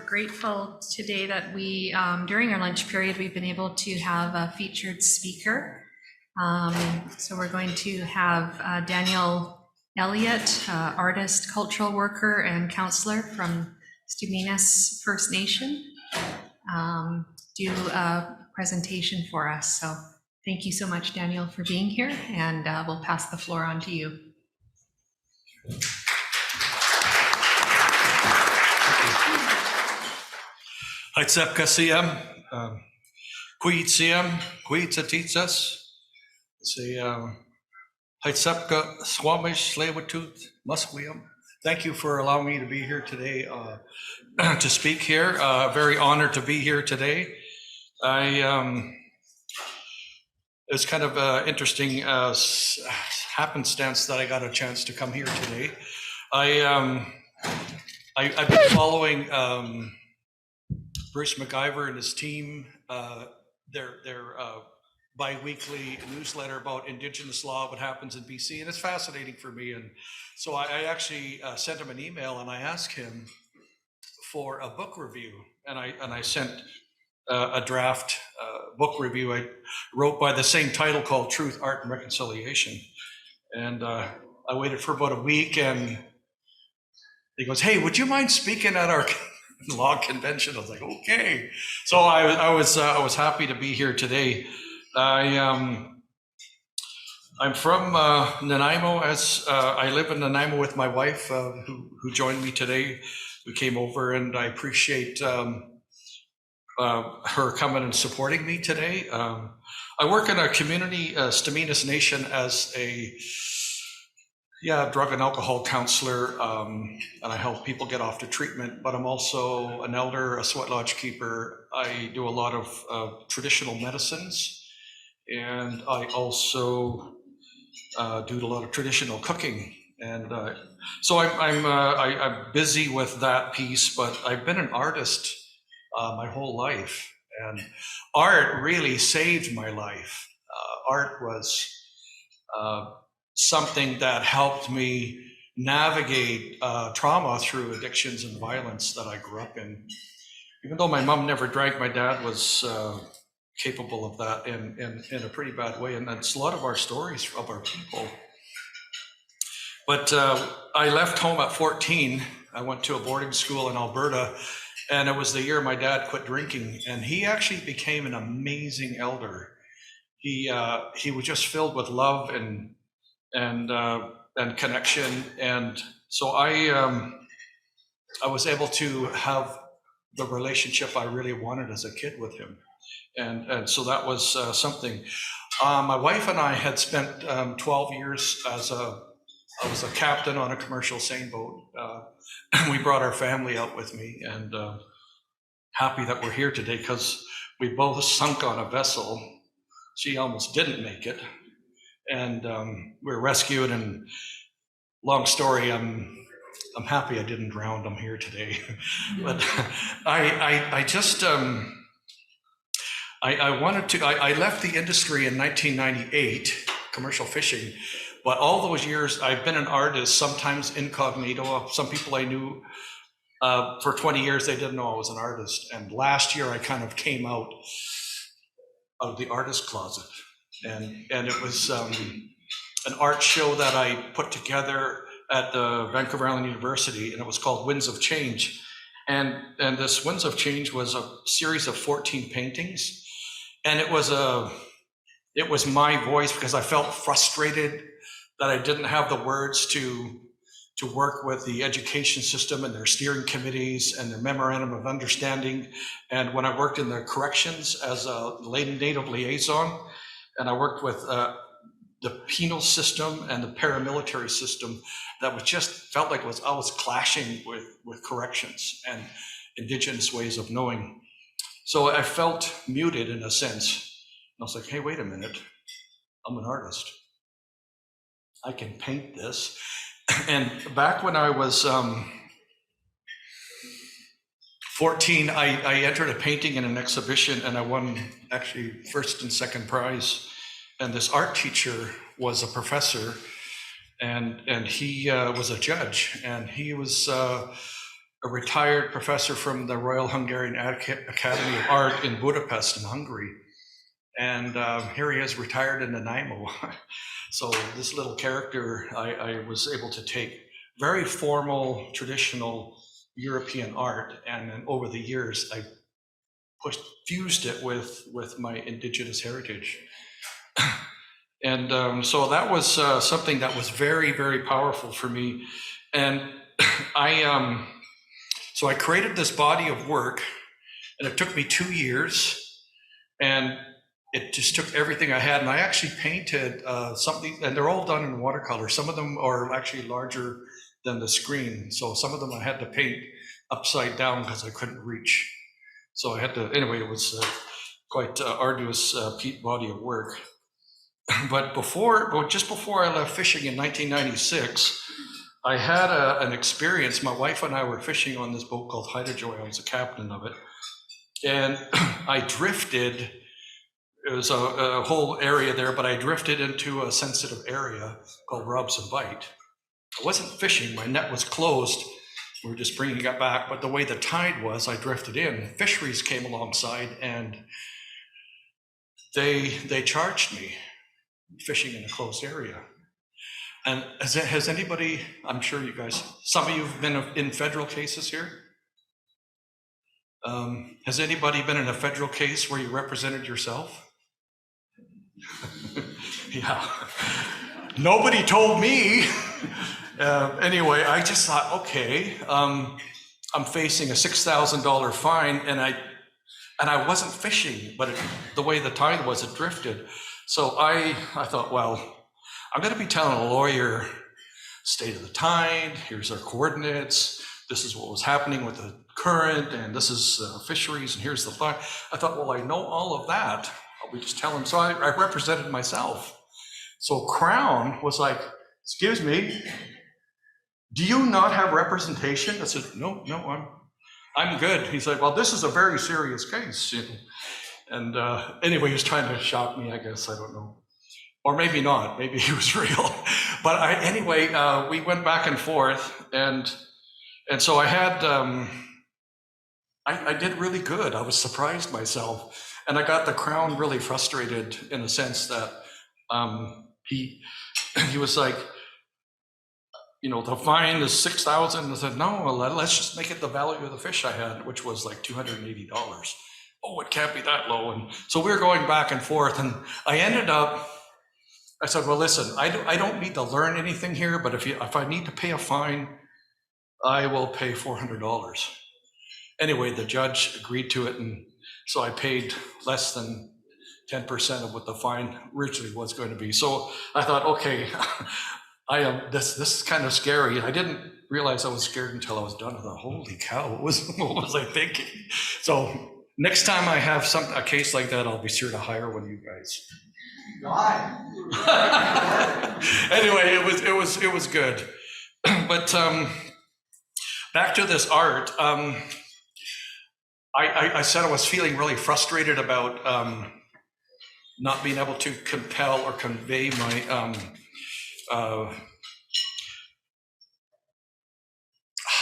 grateful today that we, during our lunch period, we've been able to have a featured speaker. So we're going to have Daniel Elliott, artist, cultural worker, and counselor from Stuminas First Nation, do a presentation for us. So thank you so much, Daniel, for being here, and we'll pass the floor on to you. Haitsepkasiam, Kuitsiam, Kuitsatitsas, Haitsepka Swamish Slewatooth, Musquiam. Thank you for allowing me to be here today, to speak here. Very honored to be here today. It's kind of interesting happenstance that I got a chance to come here today. I've been following Bruce McIver and his team, their bi-weekly newsletter about Indigenous law, what happens in BC, and it's fascinating for me. And so I actually sent him an email and I asked him for a book review, and I sent a draft book review I wrote by the same title called Truth, Art, and Reconciliation. And I waited for about a week, and he goes, "Hey, would you mind speaking at our law convention?" I was like, "Okay." So I was happy to be here today. I'm from Nanaimo. I live in Nanaimo with my wife, who joined me today. We came over, and I appreciate her coming and supporting me today. I work in a community, Stuminas Nation, as a drug and alcohol counselor, and I help people get off to treatment, but I'm also an elder, a sweat lodge keeper. I do a lot of traditional medicines, and I also do a lot of traditional cooking. And so I'm busy with that piece, but I've been an artist my whole life, and art really saved my life. Art was something that helped me navigate trauma through addictions and violence that I grew up in. Even though my mom never drank, my dad was capable of that in a pretty bad way, and that's a lot of our stories of our people. But I left home at 14. I went to a boarding school in Alberta, and it was the year my dad quit drinking, and he actually became an amazing elder. He was just filled with love and connection, and so I was able to have the relationship I really wanted as a kid with him, and so that was something. My wife and I had spent 12 years I was a captain on a commercial seine boat. We brought our family out with me, and happy that we're here today because we both sunk on a vessel. She almost didn't make it, and we were rescued. And long story, I'm happy I didn't drown. I'm here today, but I just I wanted to. I left the industry in 1998, commercial fishing. But all those years, I've been an artist, sometimes incognito. Some people I knew for 20 years, they didn't know I was an artist. And last year, I kind of came out of the artist closet. And it was an art show that I put together at the Vancouver Island University, and it was called Winds of Change. And this Winds of Change was a series of 14 paintings. And it was my voice because I felt frustrated that I didn't have the words to work with the education system and their steering committees and their memorandum of understanding. And when I worked in the corrections as a native liaison, and I worked with the penal system and the paramilitary system, that was just felt like I was clashing with corrections and Indigenous ways of knowing. So I felt muted in a sense. And I was like, hey, wait a minute, I'm an artist. I can paint this. And back when I was 14, I entered a painting in an exhibition, and I won actually first and second prize. And this art teacher was a professor, and he was a judge, and he was a retired professor from the Royal Hungarian Academy of Art in Budapest in Hungary. And here he is, retired in Nanaimo. So this little character, I was able to take very formal, traditional European art, and then over the years, I fused it with my Indigenous heritage. And so that was something that was very, very powerful for me. And so I created this body of work, and it took me 2 years, and it just took everything I had. And I actually painted something, and they're all done in watercolor. Some of them are actually larger than the screen. So some of them I had to paint upside down because I couldn't reach. So I had to, anyway, it was quite arduous body of work. But just before I left fishing in 1996, I had an experience. My wife and I were fishing on this boat called Haida Joy. I was the captain of it. And I drifted. It was a whole area there, but I drifted into a sensitive area called Robson Bight. I wasn't fishing. My net was closed. We were just bringing it back. But the way the tide was, I drifted in. Fisheries came alongside, and they charged me fishing in a closed area. And has anybody, I'm sure you guys, some of you have been in federal cases here? Has anybody been in a federal case where you represented yourself? Yeah. Nobody told me. Anyway, I just thought, okay, I'm facing a $6,000 fine, and I wasn't fishing, but the way the tide was, it drifted. So I thought, well, I'm going to be telling a lawyer, state of the tide, here's our coordinates, this is what was happening with the current, and this is fisheries, and here's the fine. I thought, well, I know all of that. I'll just tell him. So I represented myself. So Crown was like, excuse me, do you not have representation? I said, no, I'm good. He's like, well, this is a very serious case. And anyway, he was trying to shock me, I guess, I don't know. Or maybe not, maybe he was real. But anyway, we went back and forth, and so I had, I did really good. I was surprised myself. And I got the Crown really frustrated in the sense that he was like, the fine is $6,000. I said, no, let's just make it the value of the fish I had, which was like $280. Oh, it can't be that low. And so we were going back and forth, and I ended up, I said, well, listen, I don't need to learn anything here, but if I need to pay a fine, I will pay $400. Anyway, the judge agreed to it, and so I paid less than 10% of what the fine originally was going to be. So I thought, okay, this is kind of scary. I didn't realize I was scared until I was done. I thought, holy cow, what was I thinking? So next time I have a case like that, I'll be sure to hire one of you guys. Why? Anyway, it was good. But back to this art. I said I was feeling really frustrated about not being able to compel or convey my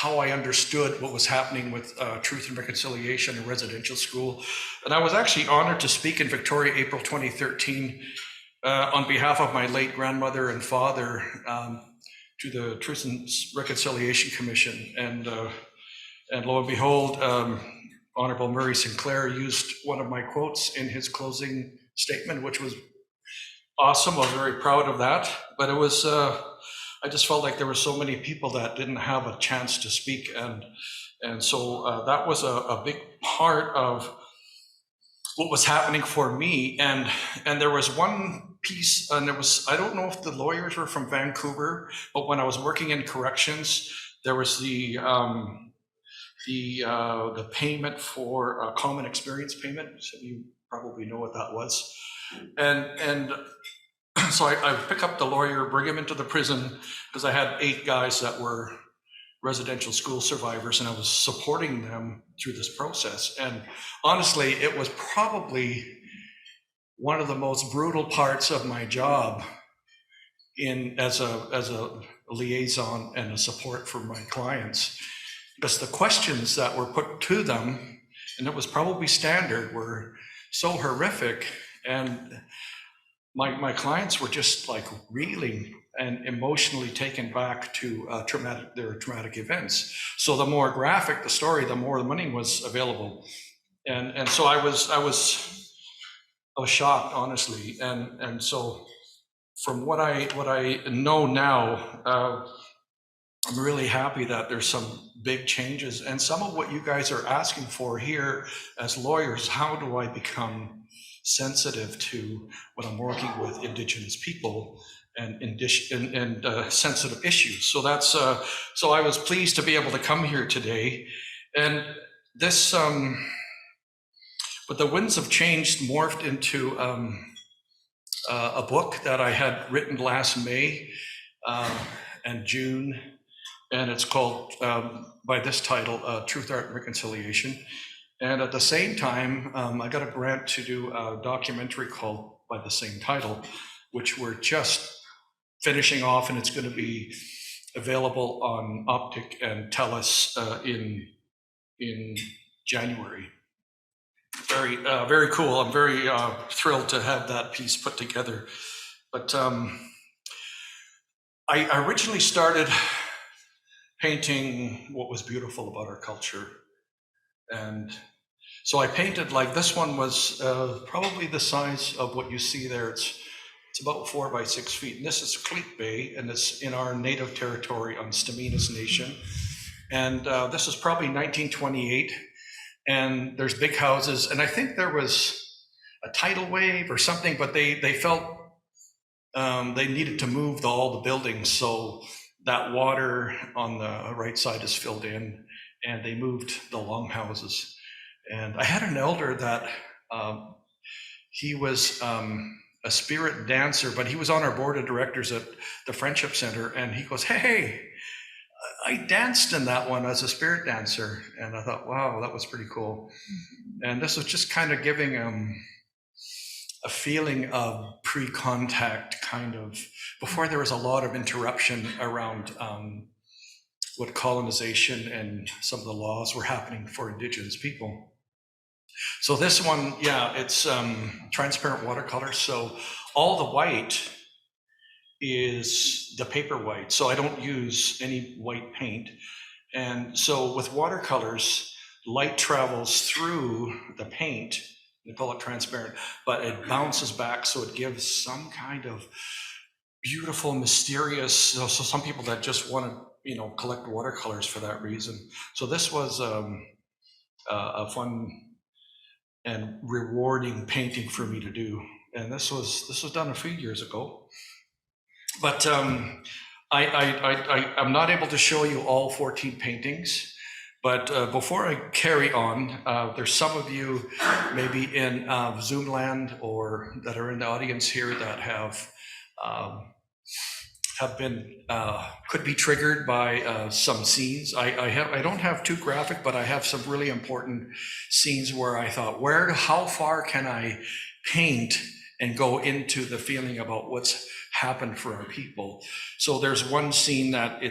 how I understood what was happening with Truth and Reconciliation in residential school. And I was actually honored to speak in Victoria, April 2013, on behalf of my late grandmother and father to the Truth and Reconciliation Commission. And lo and behold, Honorable Murray Sinclair used one of my quotes in his closing statement, which was awesome. I was very proud of that. But it was, I just felt like there were so many people that didn't have a chance to speak. And so that was a big part of what was happening for me. And there was one piece, and I don't know if the lawyers were from Vancouver, but when I was working in corrections, there was the payment for common experience payment. So you probably know what that was. And so I pick up the lawyer, bring him into the prison, because I had 8 guys that were residential school survivors, and I was supporting them through this process. And honestly, it was probably one of the most brutal parts of my job as a liaison and a support for my clients. because the questions that were put to them, and it was probably standard, were so horrific. And my clients were just like reeling and emotionally taken back to their traumatic events. So the more graphic the story, the more the money was available. And so I was shocked, honestly. And so from what I know now, I'm really happy that there's some big changes, and some of what you guys are asking for here as lawyers. How do I become sensitive to when I'm working with Indigenous people and sensitive issues? So that's so I was pleased to be able to come here today, and this but the winds of change morphed into a book that I had written last May and June. And it's called, by this title, Truth, Art, and Reconciliation. And at the same time, I got a grant to do a documentary called by the same title, which we're just finishing off, and it's going to be available on Optic and Telus in January. Very cool. I'm very thrilled to have that piece put together. But I originally started painting what was beautiful about our culture. And so I painted, like, this one was probably the size of what you see there. It's about 4 by 6 feet. And this is CLEBC, and it's in our native territory on Staminas Nation. And this is probably 1928. And there's big houses. And I think there was a tidal wave or something, but they felt they needed to move all the buildings. So that water on the right side is filled in, and they moved the longhouses. And I had an elder that he was a spirit dancer, but he was on our board of directors at the Friendship Center, and he goes, hey, I danced in that one as a spirit dancer. And I thought, wow, that was pretty cool. And this was just kind of giving a feeling of pre-contact, kind of, before there was a lot of interruption around what colonization and some of the laws were happening for Indigenous people. So this one, yeah, it's transparent watercolor. So all the white is the paper white. So I don't use any white paint. And so with watercolors, light travels through the paint. They call it transparent, but it bounces back, so it gives some kind of beautiful, mysterious. So some people that just want to, collect watercolors for that reason. So this was a fun and rewarding painting for me to do, and this was done a few years ago. But I'm not able to show you all 14 paintings. But before I carry on, there's some of you maybe in Zoom land or that are in the audience here that have been could be triggered by some scenes. I don't have too graphic, but I have some really important scenes where I thought, how far can I paint and go into the feeling about what's happened for our people? So there's one scene that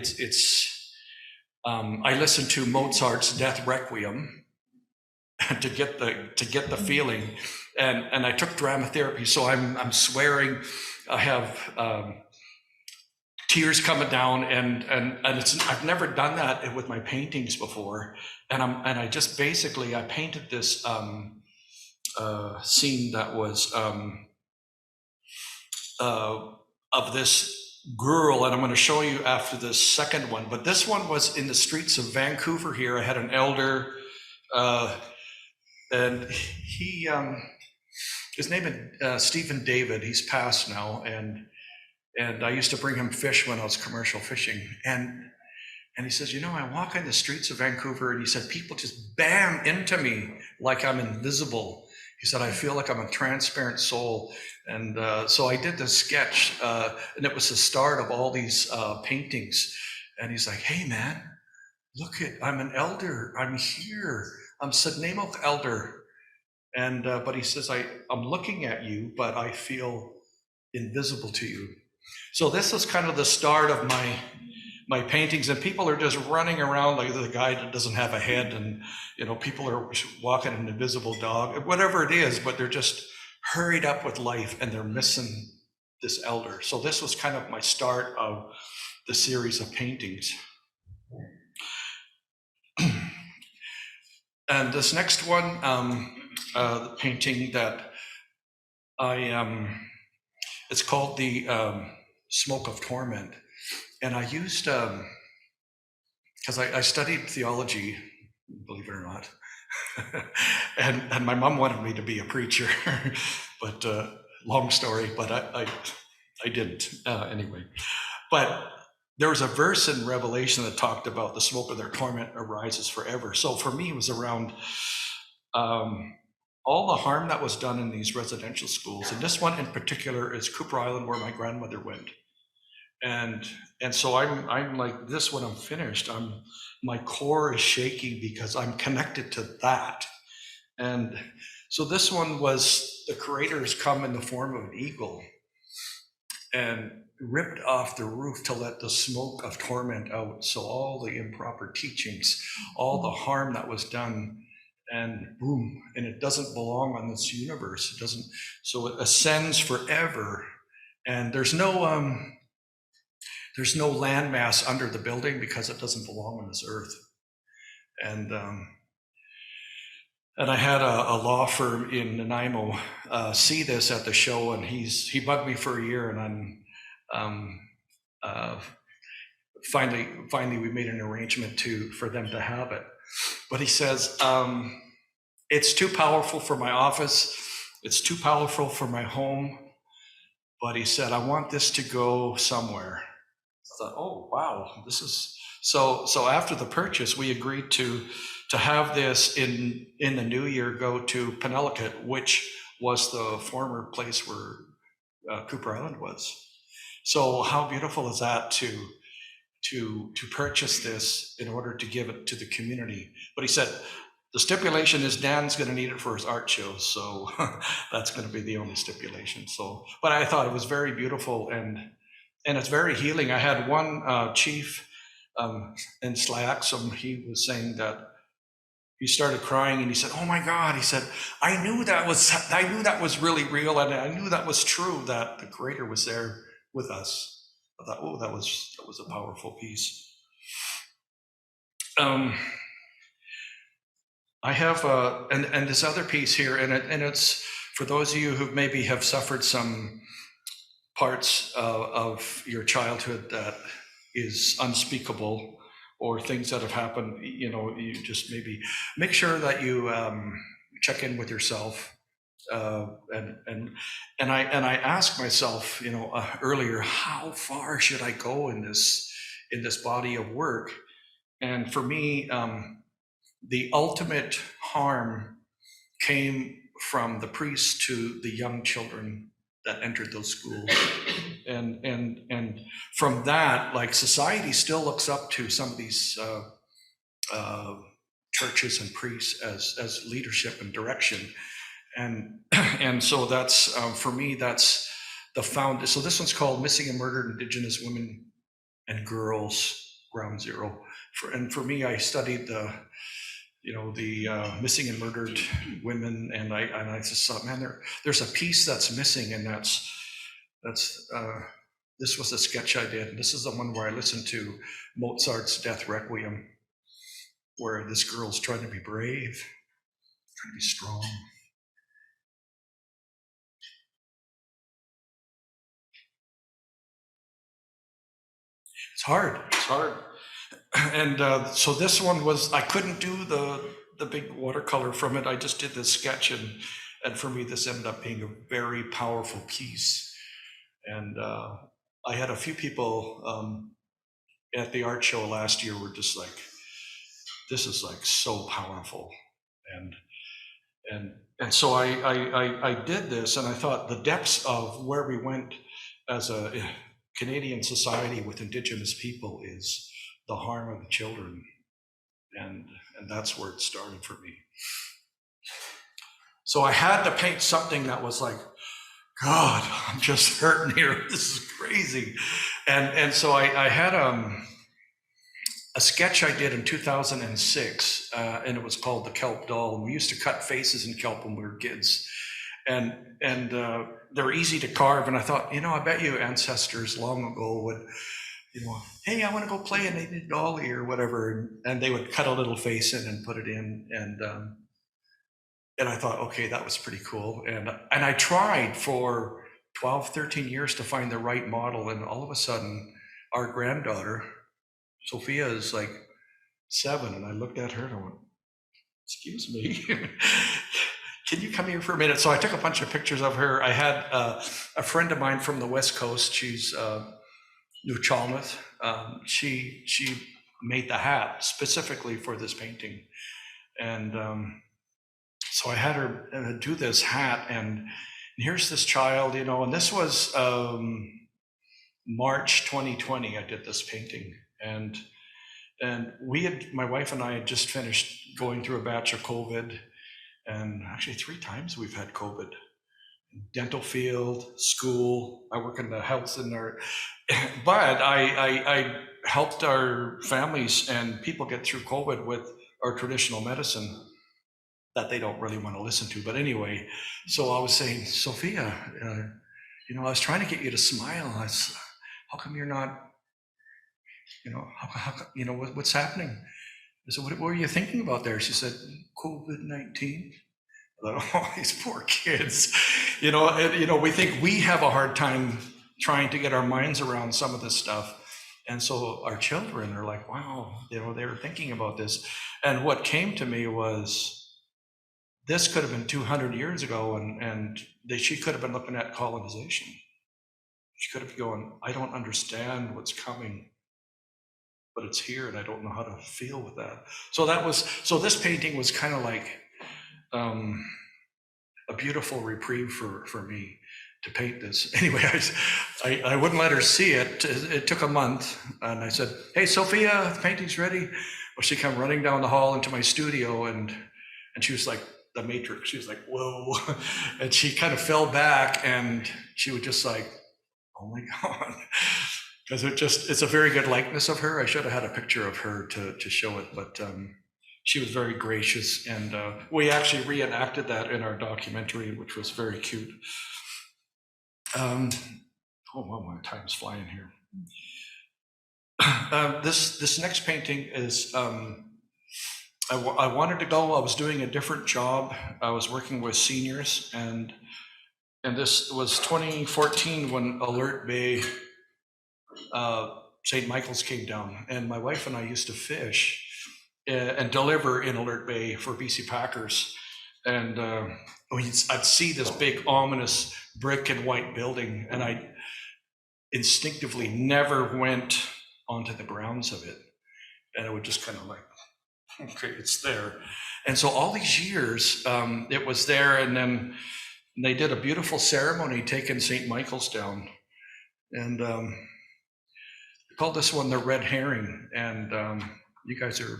I listened to Mozart's Death Requiem to get the feeling, and I took drama therapy, so I'm swearing. I have tears coming down, and I've never done that with my paintings before, and I just basically I painted this scene that was of this girl, and I'm going to show you after this second one, but this one was in the streets of Vancouver here. I had an elder, and he, his name is Stephen David. He's passed now, and I used to bring him fish when I was commercial fishing, and he says, I walk in the streets of Vancouver, and he said, people just bam into me like I'm invisible. He said, I feel like I'm a transparent soul. And so I did this sketch, and it was the start of all these paintings. And he's like, hey, man, look I'm an elder. I'm here. I'm Sidnamok elder. And but he says, I'm looking at you, but I feel invisible to you. So this is kind of the start of my paintings, and people are just running around like the guy that doesn't have a head, and people are walking an invisible dog, whatever it is, but they're just hurried up with life and they're missing this elder. So this was kind of my start of the series of paintings. And this next one, the painting that it's called the Smoke of Torment. And I used, because I studied theology, believe it or not, and my mom wanted me to be a preacher, but long story, but I didn't anyway. But there was a verse in Revelation that talked about the smoke of their torment arises forever. So for me, it was around all the harm that was done in these residential schools. And this one in particular is Cooper Island, where my grandmother went. And so I'm like this when I'm finished. My core is shaking because I'm connected to that. And so this one was the creators come in the form of an eagle and ripped off the roof to let the smoke of torment out. So all the improper teachings, all the harm that was done, and boom, and it doesn't belong on this universe. It doesn't, so it ascends forever. And there's no landmass under the building because it doesn't belong on this earth. And I had a law firm in Nanaimo see this at the show, and he bugged me for a year, and finally we made an arrangement for them to have it. But he says, it's too powerful for my office, it's too powerful for my home, but he said, I want this to go somewhere. I thought, oh wow, this is so after the purchase, we agreed to have this in the new year go to Penelakut, which was the former place where Cooper Island was. So how beautiful is that to purchase this in order to give it to the community? But he said the stipulation is Dan's going to need it for his art shows, so that's going to be the only stipulation. So, but I thought it was very beautiful, and it's very healing. I had one chief in Slayaxum. He was saying that he started crying, and he said, "Oh my God!" He said, "I knew that was really real, and I knew that was true. That the Creator was there with us." I thought, "Oh, that was a powerful piece." I have and this other piece here, and it's for those of you who maybe have suffered some parts of your childhood that is unspeakable, or things that have happened, you just maybe make sure that you check in with yourself. And I asked myself, earlier, how far should I go in this body of work? And for me, the ultimate harm came from the priests to the young children that entered those schools. And from that, like, society still looks up to some of these churches and priests as leadership and direction. And so that's, for me, that's the found. So this one's called Missing and Murdered Indigenous Women and Girls, Ground Zero. And for me, I studied the missing and murdered women, and I just thought, man, there's a piece that's missing, and that's this was a sketch I did. This is the one where I listened to Mozart's Death Requiem, where this girl's trying to be brave, trying to be strong. It's hard. And so this one was, I couldn't do the big watercolor from it. I just did this sketch, and for me, this ended up being a very powerful piece. And I had a few people at the art show last year were just like, this is like so powerful. And so I did this, and I thought the depths of where we went as a Canadian society with Indigenous people is the harm of the children, and that's where it started for me. So I had to paint something that was like, God, I'm just hurting here. This is crazy. And so I had a sketch I did in 2006, and it was called the Kelp Doll. We used to cut faces in kelp when we were kids, and they're easy to carve. And I thought, I bet you ancestors long ago would, hey, I want to go play, and they did dolly or whatever, and they would cut a little face in and put it in, and I thought, okay, that was pretty cool. And I tried for 12, 13 years to find the right model, and all of a sudden, our granddaughter, Sophia, is like 7, and I looked at her and I went, excuse me, can you come here for a minute? So I took a bunch of pictures of her. I had a friend of mine from the West Coast. She's New Chalmers. She made the hat specifically for this painting, and so I had her do this hat. And here's this child, and this was March 2020. I did this painting, and my wife and I had just finished going through a batch of COVID, and actually 3 times we've had COVID. Dental field, school. I work in the health center, but I helped our families and people get through COVID with our traditional medicine that they don't really want to listen to. But anyway, so I was saying, Sophia, I was trying to get you to smile. How come you're not? What's happening? I said, what were you thinking about there? She said, COVID-19. I thought, oh, these poor kids. We think we have a hard time trying to get our minds around some of this stuff. And so our children are like, wow, they were thinking about this. And what came to me was, this could have been 200 years ago, and she could have been looking at colonization. She could have been going, I don't understand what's coming, but it's here, and I don't know how to feel with that. So this painting was kind of like a beautiful reprieve for me to paint this. Anyway, I wouldn't let her see it. It took a month, and I said, hey, Sophia, the painting's ready. Well, she came running down the hall into my studio, and she was like the Matrix. She was like, whoa. And she kind of fell back, and she was just like, oh my God. Because it's a very good likeness of her. I should have had a picture of her to show it, but she was very gracious, and we actually reenacted that in our documentary, which was very cute. Oh, well, my time's flying here. This next painting is, I wanted to go. I was doing a different job. I was working with seniors, and this was 2014 when Alert Bay, St. Michael's came down, and my wife and I used to fish and deliver in Alert Bay for BC Packers. And I'd see this big ominous brick and white building, and I instinctively never went onto the grounds of it. And I would just kind of like, okay, it's there. And so all these years, it was there, and then they did a beautiful ceremony taking St. Michael's down. And they called this one the red herring. And you guys are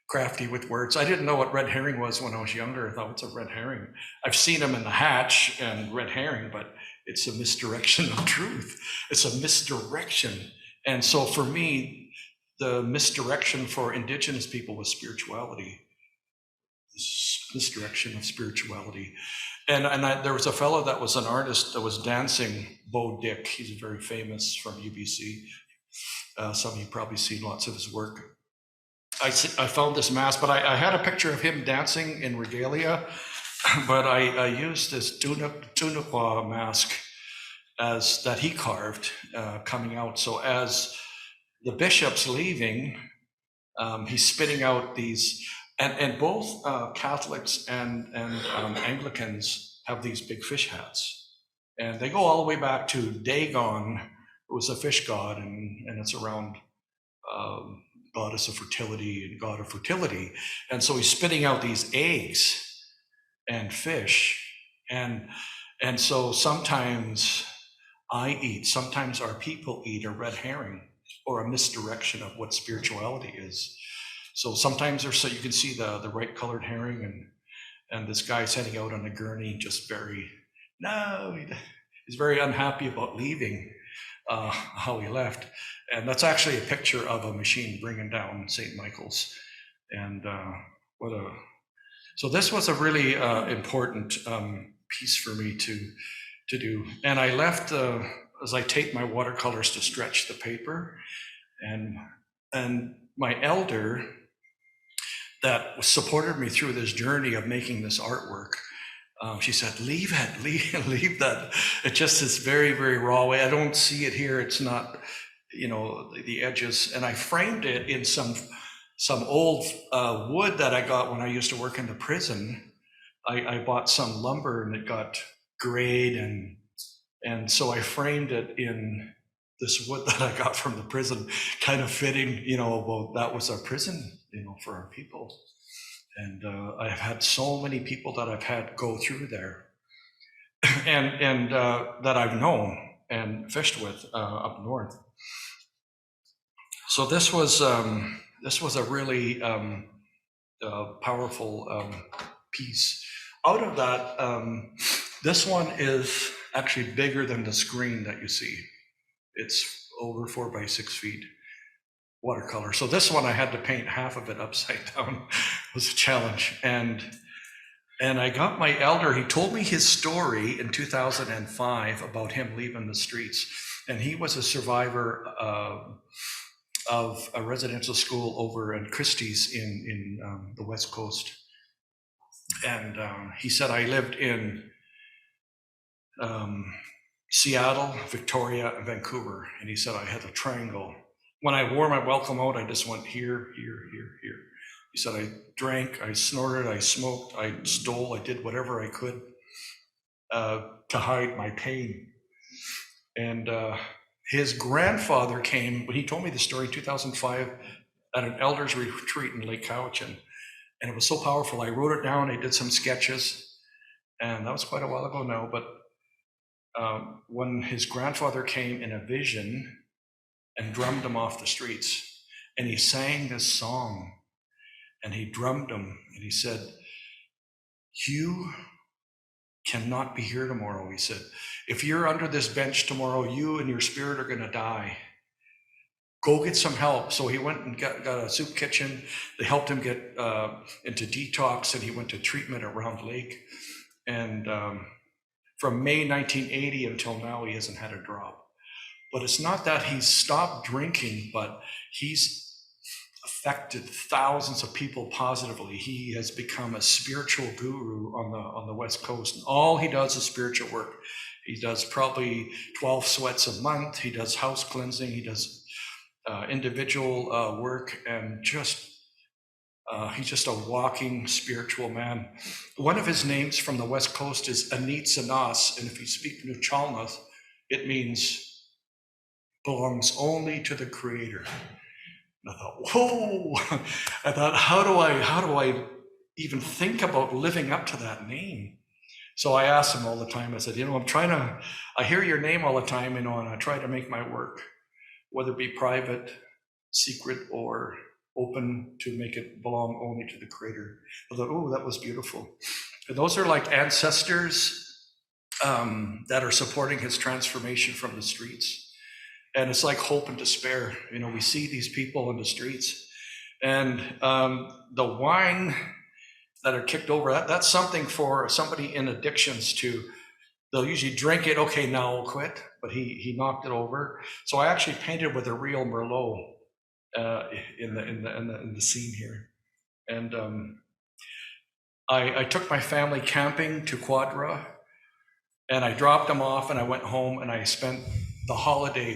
crafty with words. I didn't know what red herring was when I was younger. I thought, what's a red herring? I've seen them in the hatch and red herring, but it's a misdirection of truth. It's a misdirection. And so for me, the misdirection for Indigenous people was spirituality. This misdirection of spirituality. And there was a fellow that was an artist that was dancing, Bo Dick. He's very famous from UBC. Some of you probably seen lots of his work. I found this mask, but I had a picture of him dancing in regalia, but I used this Tunuqua mask that he carved coming out. So as the bishop's leaving, he's spitting out these, and both Catholics and Anglicans have these big fish hats. And they go all the way back to Dagon, who was a fish god, and it's around goddess of fertility and god of fertility. And so he's spitting out these eggs and fish. And so sometimes I eat, sometimes our people eat a red herring or a misdirection of what spirituality is. So sometimes so you can see the right colored herring, and this guy's heading out on a gurney, just he's very unhappy about leaving. how he left. And that's actually a picture of a machine bringing down St. Michael's. And so this was a really important piece for me to do. And I left as I taped my watercolors to stretch the paper, and my elder that supported me through this journey of making this artwork, she said, leave it, leave that. It just is very, very raw way. I don't see it here. It's not, the edges. And I framed it in some old wood that I got when I used to work in the prison. I bought some lumber and it got grayed, and so I framed it in this wood that I got from the prison, kind of fitting, well, that was our prison, for our people. And I've had so many people that I've had go through there, and that I've known and fished with up north. So this was a really powerful piece. Out of that, this one is actually bigger than the screen that you see. It's over 4 by 6 feet watercolor. So this one I had to paint half of it upside down. It was a challenge. And I got my elder, he told me his story in 2005 about him leaving the streets. And he was a survivor of a residential school over in Christie's in the West Coast. And he said, I lived in Seattle, Victoria, and Vancouver. And he said, I had a triangle. When I wore my welcome out, I just went here, here, here, here. He said, I drank, I snorted, I smoked, I stole, I did whatever I could to hide my pain. And his grandfather came, when he told me the story in 2005 at an elders retreat in Lake Cowichan. And it was so powerful. I wrote it down, I did some sketches, and that was quite a while ago now, but when his grandfather came in a vision and drummed him off the streets, and he sang this song, and he drummed him, and he said, you cannot be here tomorrow, he said. If you're under this bench tomorrow, you and your spirit are gonna die. Go get some help. So he went and got a soup kitchen. They helped him get into detox, and he went to treatment at Round Lake. And from May 1980 until now, he hasn't had a drop. But it's not that he's stopped drinking, but he's affected thousands of people positively. He has become a spiritual guru on the West Coast. And all he does is spiritual work. He does probably 12 sweats a month. He does house cleansing. He does individual work, and he's just a walking spiritual man. One of his names from the West Coast is Anit Sanas, and if you speak Nuchalnath, it means belongs only to the Creator. And I thought, whoa! I thought, how do I even think about living up to that name? So I asked him all the time. I said, I hear your name all the time, and I try to make my work, whether it be private, secret, or open, to make it belong only to the Creator. I thought, oh, that was beautiful. And those are like ancestors that are supporting his transformation from the streets. And it's like hope and despair. We see these people in the streets, and the wine that are kicked over, that's something for somebody in addictions to. They'll usually drink it, okay, now I'll quit, but he knocked it over. So I actually painted with a real Merlot in the scene here. And I took my family camping to Quadra, and I dropped them off, and I went home, and I spent the holiday,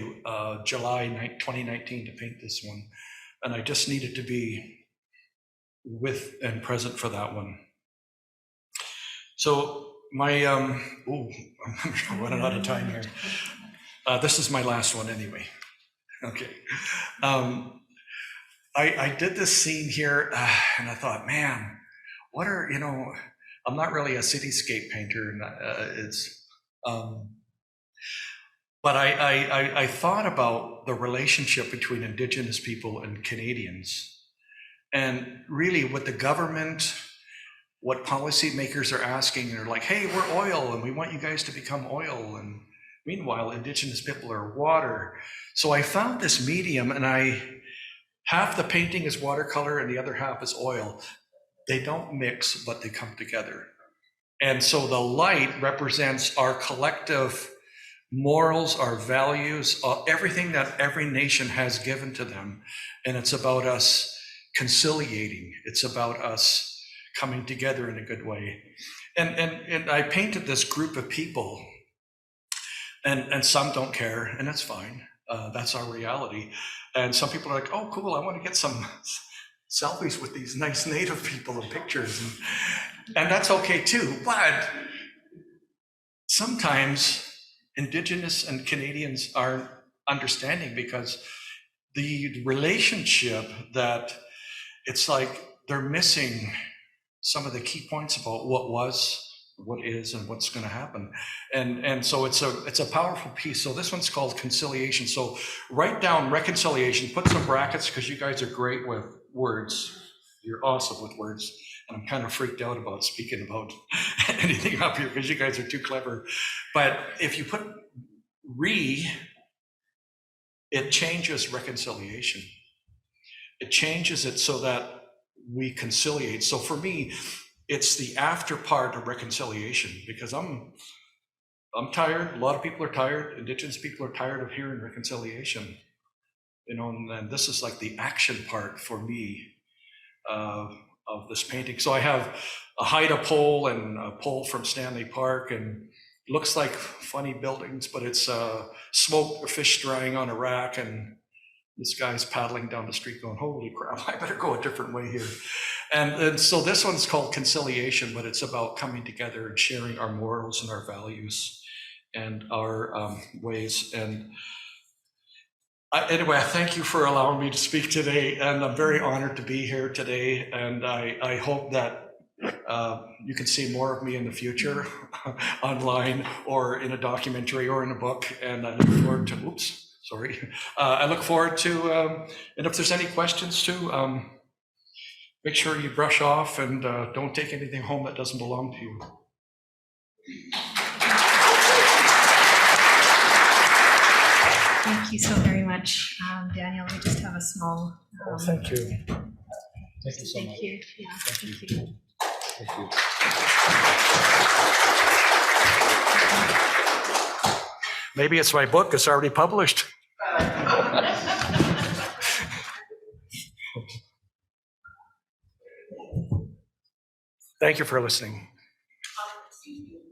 July 2019, to paint this one. And I just needed to be with and present for that one. So my, I'm running out of time here. This is my last one anyway. Okay. I did this scene here, and I thought, man, I'm not really a cityscape painter, but I thought about the relationship between Indigenous people and Canadians, and really what the government, what policymakers are asking. They're like, hey, we're oil, and we want you guys to become oil. And Meanwhile, Indigenous people are water. So I found this medium, and half the painting is watercolor and the other half is oil. They don't mix, but they come together. And so the light represents our collective morals, our values, everything that every nation has given to them. And it's about us conciliating. It's about us coming together in a good way. And I painted this group of people, and some don't care, and that's fine. That's our reality. And some people are like, oh, cool, I want to get some selfies with these nice native people and pictures. And that's okay too. But sometimes Indigenous and Canadians aren't understanding, because the relationship that it's like they're missing some of the key points about what was, what is, and what's going to happen. And so it's a powerful piece. So this one's called Conciliation. So write down reconciliation, put some brackets, because you guys are great with words. You're awesome with words. And I'm kind of freaked out about speaking about anything up here because you guys are too clever. But if you put it changes reconciliation. It changes it so that we conciliate. So for me, it's the after part of reconciliation, because I'm tired. A lot of people are tired. Indigenous people are tired of hearing reconciliation. And this is like the action part for me of this painting. So I have a Haida pole and a pole from Stanley Park, and it looks like funny buildings, but it's smoke, fish drying on a rack, and this guy's paddling down the street going, holy crap, I better go a different way here. And so this one's called Conciliation, but it's about coming together and sharing our morals and our values and our ways. And anyway, I thank you for allowing me to speak today, and I'm very honored to be here today. And I hope that you can see more of me in the future online or in a documentary or in a book. And I look forward to, I look forward to, and if there's any questions too, make sure you brush off and don't take anything home that doesn't belong to you. Thank you so very much, Daniel. We just have a small. Thank you. Thank you so much. Thank you. Yeah, Thank thank you. Thank you. Maybe it's my book. It's already published. Thank you for listening.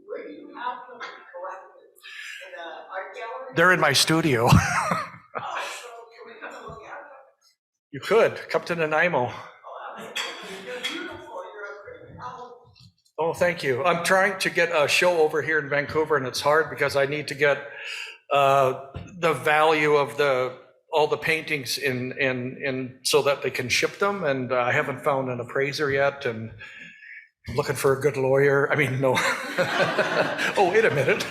Where do you have them collected? In the art gallery? They're in my studio. So can we come and look at them? You could come to Nanaimo. You're beautiful. You're a great help. Oh, thank you. I'm trying to get a show over here in Vancouver, and it's hard because I need to get the value of all the paintings in so that they can ship them. And I haven't found an appraiser yet, and I'm looking for a good lawyer. I mean, no. Oh, wait a minute.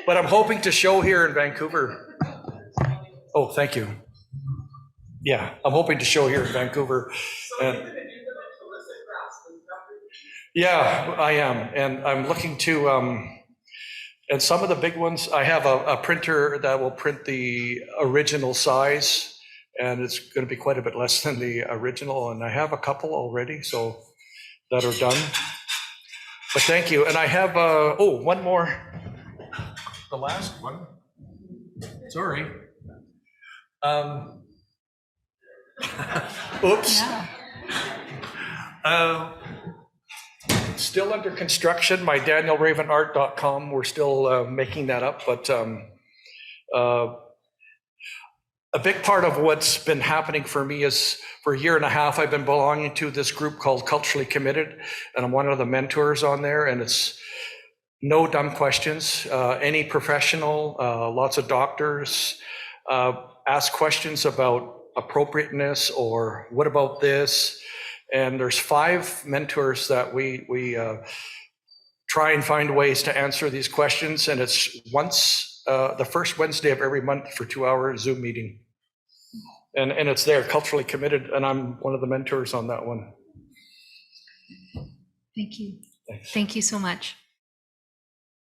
But I'm hoping to show here in Vancouver. Oh, thank you. Yeah, I'm hoping to show here in Vancouver. And yeah, I am. And I'm looking to, and some of the big ones, I have a printer that will print the original size, and it's going to be quite a bit less than the original. And I have a couple already, so that are done. But thank you. And I have, one more. The last one. Sorry. Oops. Yeah. Still under construction, my danielravenart.com. We're still making that up, but a big part of what's been happening for me is for a year and a half, I've been belonging to this group called Culturally Committed, and I'm one of the mentors on there, and it's no dumb questions. Any professional, lots of doctors, ask questions about appropriateness or what about this? And there's 5 mentors that we try and find ways to answer these questions. And it's once the first Wednesday of every month for 2-hour Zoom meeting. And it's there, Culturally Committed, and I'm one of the mentors on that one. Thank you. Thanks. Thank you so much.